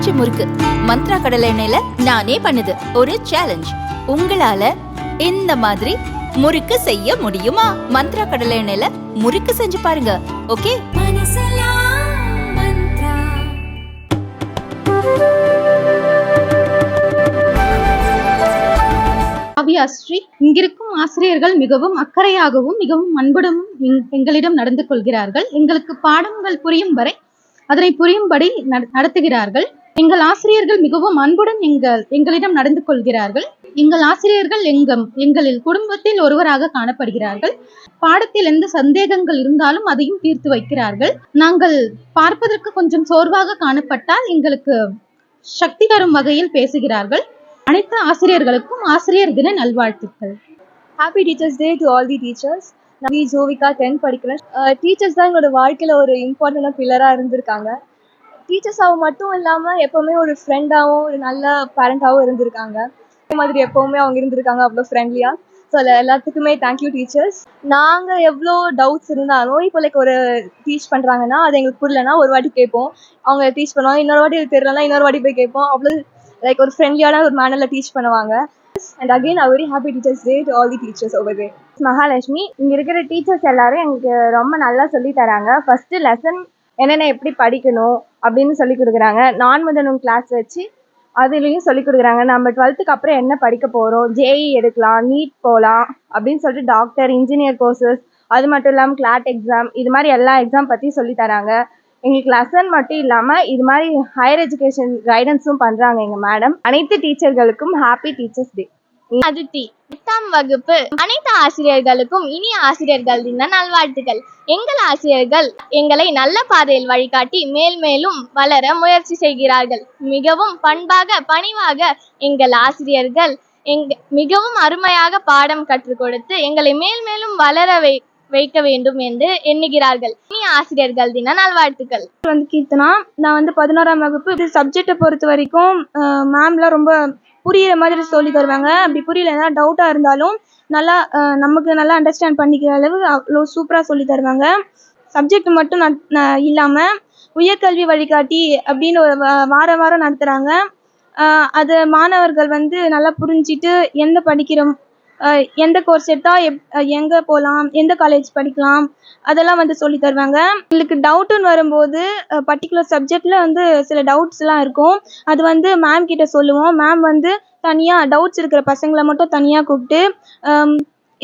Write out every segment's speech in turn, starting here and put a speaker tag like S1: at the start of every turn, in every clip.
S1: பஞ்சு முறுக்கு மந்த்ரா கடலை எண்ணெயில நானே பண்ணுது ஒரு சேலஞ்ச். உங்களால இந்த மாதிரி முறுக்கு செய்ய முடியுமா? மந்த்ரா கடலை எண்ணெயில முறுக்கு செஞ்சு பாருங்க. ஓகே.
S2: காவியாஸ்ரீ, இங்கிருக்கும் ஆசிரியர்கள் மிகவும் அக்கறையாகவும் மிகவும் அன்புடனும் எங்களிடம் நடந்து கொள்கிறார்கள். எங்களுக்கு பாடங்கள் புரியும் வரை அதனை புரியும்படி நடத்துகிறார்கள். எங்கள் ஆசிரியர்கள் மிகவும் அன்புடன் எங்களிடம் நடந்து கொள்கிறார்கள். எங்கள் ஆசிரியர்கள் எங்களில் குடும்பத்தில் ஒருவராக காணப்படுகிறார்கள். பாடத்தில் எந்த சந்தேகங்கள் இருந்தாலும் அதையும் தீர்த்து வைக்கிறார்கள். நாங்கள் பார்ப்பதற்கு கொஞ்சம் சோர்வாக காணப்பட்டால் எங்களுக்கு சக்தி தரும் வகையில் பேசுகிறார்கள். அனைத்து ஆசிரியர்களுக்கும் ஆசிரியர் தின நல்வாழ்த்துக்கள்.
S3: Happy teachers day to all the teachers. நான் ஜோவிகா 10th படிக்கிறேன். டீச்சர்ஸ் தான் எங்களோட வாழ்க்கையில் ஒரு இம்பார்ட்டண்டான பில்லராக இருந்திருக்காங்க. டீச்சர்ஸாகவும் மட்டும் இல்லாமல் எப்போவுமே ஒரு ஃப்ரெண்டாகவும் ஒரு நல்ல பேரண்டாகவும் இருந்திருக்காங்க. அதே மாதிரி எப்போவுமே அவங்க இருந்திருக்காங்க அவ்வளோ ஃப்ரெண்ட்லியாக. ஸோ எல்லாத்துக்குமே தேங்க்யூ டீச்சர்ஸ். நாங்கள் எவ்வளோ டவுட்ஸ் இருந்தாலும் இப்போ ஒரு டீச் பண்ணுறாங்கன்னா அது எங்களுக்கு புரியலன்னா ஒரு வாட்டி கேட்போம், அவங்க டீச் பண்ணுவாங்க. இன்னொரு வாட்டி அது தெரியலன்னா இன்னொரு வாட்டி போய் கேட்போம். அவ்வளோ ஒரு ஃப்ரெண்ட்லியான ஒரு மேனரில் டீச் பண்ணுவாங்க. And again, a very happy Teachers Day to all the teachers over there.
S4: Mahalakshmi, இங்கே இருக்கிற டீச்சர்ஸ் எல்லாரும் எங்களுக்கு ரொம்ப நல்லா சொல்லி தராங்க. ஃபர்ஸ்ட் லெசன் என்னென்ன எப்படி படிக்கணும் அப்படின்னு சொல்லி கொடுக்குறாங்க. நான் கிளாஸ் வச்சு அதுலேயும் சொல்லி கொடுக்குறாங்க. நம்ம 12th அப்புறம் என்ன படிக்க போகிறோம், ஜேஇ எடுக்கலாம், நீட் போகலாம் அப்படின்னு சொல்லிட்டு டாக்டர், இன்ஜினியர் கோர்சஸ், அது மட்டும் இல்லாமல் கிளாட் எக்ஸாம், இது மாதிரி எல்லா எக்ஸாம் பற்றி சொல்லி தராங்க. எங்களுக்கு லெசன் மட்டும் இல்லாமல் இது மாதிரி ஹையர் எஜுகேஷன் கைடன்ஸும் பண்ணுறாங்க எங்கள் மேடம். அனைத்து டீச்சர்களுக்கும் ஹாப்பி டீச்சர்ஸ் டே.
S5: அதித்தி, 8ஆம் வகுப்பு அனைத்து ஆசிரியர்களுக்கும் இனிய ஆசிரியர்கள் தின நல்வாழ்த்துக்கள். எங்கள் ஆசிரியர்கள் எங்களை நல்ல பாதையில் வழிகாட்டி மேல்மேலும் வளர முயற்சி செய்கிறார்கள். மிகவும் பண்பாக பணிவாக எங்கள் ஆசிரியர்கள் மிகவும் அருமையாக பாடம் கற்றுக் கொடுத்து எங்களை மேல்மேலும் வளர வைக்க வேண்டும் என்று எண்ணுகிறார்கள். இனிய ஆசிரியர்கள் தின நல்வாழ்த்துக்கள்.
S3: கீர்த்தனா, நான் 11ஆம் வகுப்பு. சப்ஜெக்டை பொறுத்த வரைக்கும் மேம்லாம் ரொம்ப புரியிற மாதிரி சொல்லி தருவாங்க. அப்படி புரியலன்னா டவுட்டாக இருந்தாலும் நல்லா நமக்கு நல்லா அண்டர்ஸ்டாண்ட் பண்ணிக்கிற அளவு அவ்வளோ சூப்பராக சொல்லி தருவாங்க. சப்ஜெக்ட் மட்டும் இல்லாமல் உயர்கல்வி வழிகாட்டி அப்படின்னு ஒரு வாரம் நடத்துகிறாங்க. அது மாணவர்கள் நல்லா புரிஞ்சிட்டு எந்த படிக்கிறோம், எந்த கோர்ஸ் எடுத்தால் எங்கே போகலாம், எந்த காலேஜ் படிக்கலாம், அதெல்லாம் சொல்லி தருவாங்க. எங்களுக்கு டவுட்டுன்னு வரும்போது பர்டிகுலர் சப்ஜெக்டில் சில டவுட்ஸ்லாம் இருக்கும். அது மேம் கிட்ட சொல்லுவோம். மேம் தனியாக டவுட்ஸ் இருக்கிற பசங்களை மட்டும் தனியாக கூப்பிட்டு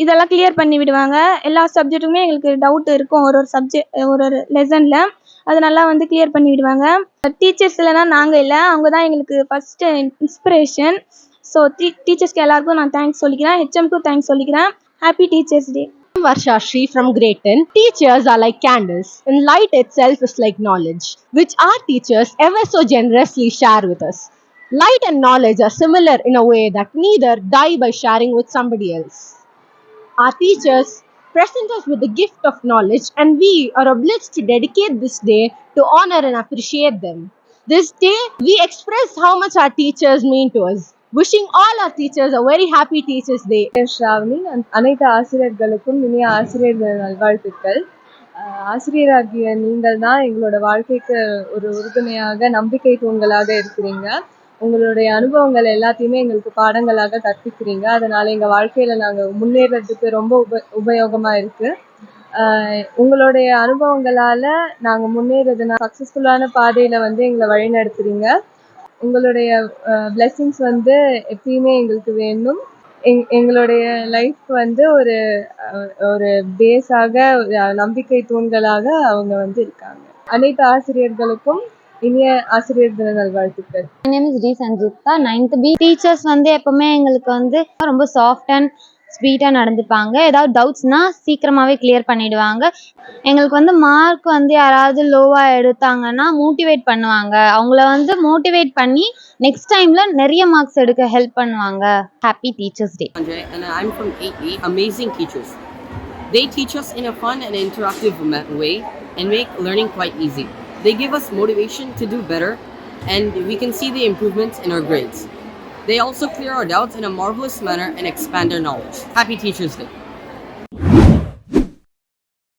S3: இதெல்லாம் கிளியர் பண்ணி விடுவாங்க. எல்லா சப்ஜெக்ட்டுமே எங்களுக்கு டவுட் இருக்கும். ஒரு லெசனில் அது நல்லா கிளியர் பண்ணி விடுவாங்க. டீச்சர்ஸ் இல்லைன்னா நாங்கள் இல்லை, அவங்க தான் எங்களுக்கு ஃபஸ்ட்டு இன்ஸ்பிரேஷன். ஸோ டீச்சர்ஸ்க்கு எல்லாருக்கும் நான் தேங்க்ஸ் சொல்லிக்கிறேன். ஹெச்எம்க்கும் தேங்க்ஸ் சொல்லிக்கிறேன். Happy teachers day.
S6: Varsha Shri from Grade 10. Teachers are like candles, and light itself is like knowledge, which our teachers ever so generously share with us. Light and knowledge are similar in a way that neither die by sharing with somebody else. Our teachers present us with the gift of knowledge, and we are obliged to dedicate this day to honor and appreciate them. This day, we express how much our teachers mean to us. Wishing all our teachers a very happy Teachers Day.
S3: Shravani, அனைத்து ஆசிரியர்களுக்கும் இனிய ஆசிரியர் நல்வாழ்த்துக்கள். ஆசிரியராகிய நீங்கள் தான் எங்களோட வாழ்க்கைக்கு ஒரு உறுதுணையாக, நம்பிக்கை தூண்களாக இருக்கிறீங்க. உங்களுடைய அனுபவங்கள் எல்லாத்தையுமே எங்களுக்கு பாடங்களாக கற்பிக்கிறீங்க. அதனால் எங்கள் வாழ்க்கையில் நாங்கள் முன்னேறதுக்கு ரொம்ப உபயோகமாக இருக்குது. உங்களுடைய அனுபவங்களால் நாங்கள் முன்னேறதுனா சக்ஸஸ்ஃபுல்லான பாதையில் எங்களை வழிநடத்துறீங்க. உங்களுடைய பிளெஸிங்ஸ் எப்பயுமே எங்களுக்கு வேண்டும். எங்களுடைய லைஃப் ஒரு ஒரு பேஸாக, நம்பிக்கை தூண்களாக அவங்க இருக்காங்க. அனைத்து ஆசிரியர்களுக்கும் இனிய ஆசிரியர் தின நல்வாழ்த்துக்கள்.
S4: My name is D. Sanjita, 9th B. Teachers எப்பவுமே எங்களுக்கு ரொம்ப சாஃப்ட் அண்ட் ஸ்வீட்டாக நடந்துப்பாங்க. ஏதாவது டவுட்ஸ்னா சீக்கிரமாகவே கிளியர் பண்ணிடுவாங்க. எங்களுக்கு மார்க் யாராவது லோவாக எடுத்தாங்கன்னா மோட்டிவேட் பண்ணுவாங்க. அவங்கள மோட்டிவேட் பண்ணி நெக்ஸ்ட் டைமில் நிறைய மார்க்ஸ் எடுக்க ஹெல்ப் பண்ணுவாங்க. Happy teachers day.
S7: And I'm from 8E. Amazing teachers. They teach us in a fun and interactive way and make learning quite easy. They give us motivation to do better, and we can see the improvements in our grades. They also clear our doubts in a marvelous manner and expand our knowledge. Happy Teachers Day.